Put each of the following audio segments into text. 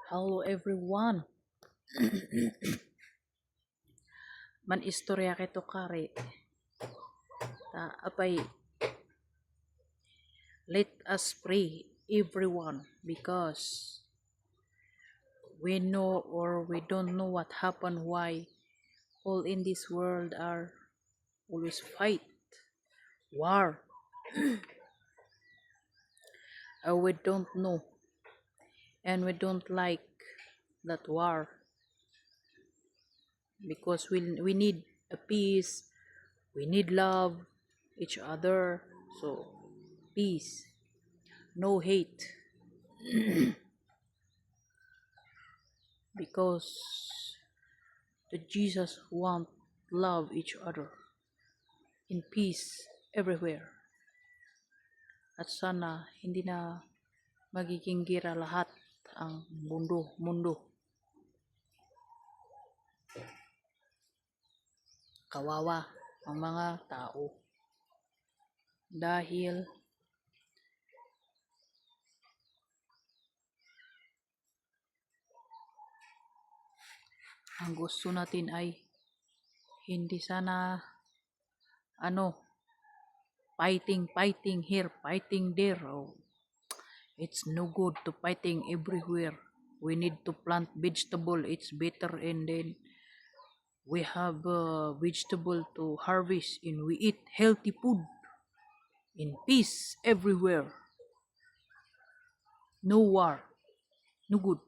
Hello everyone. Man istorya kito kare. Apay let us pray everyone because we know or we don't know what happened, why all in this world are always fight, war. We don't know and we don't like that war because we need a peace, we need love each other. So peace, no hate, because the Jesus want love each other in peace everywhere. At sana hindi na magiging gira lahat ang mundo. Kawawa ang mga tao dahil ang gusto natin ay hindi sana fighting here, fighting there. Oh, it's no good to fighting everywhere. We need to plant vegetable, it's better, and then we have vegetable to harvest and we eat healthy food in peace everywhere. No war, no good,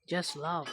just love.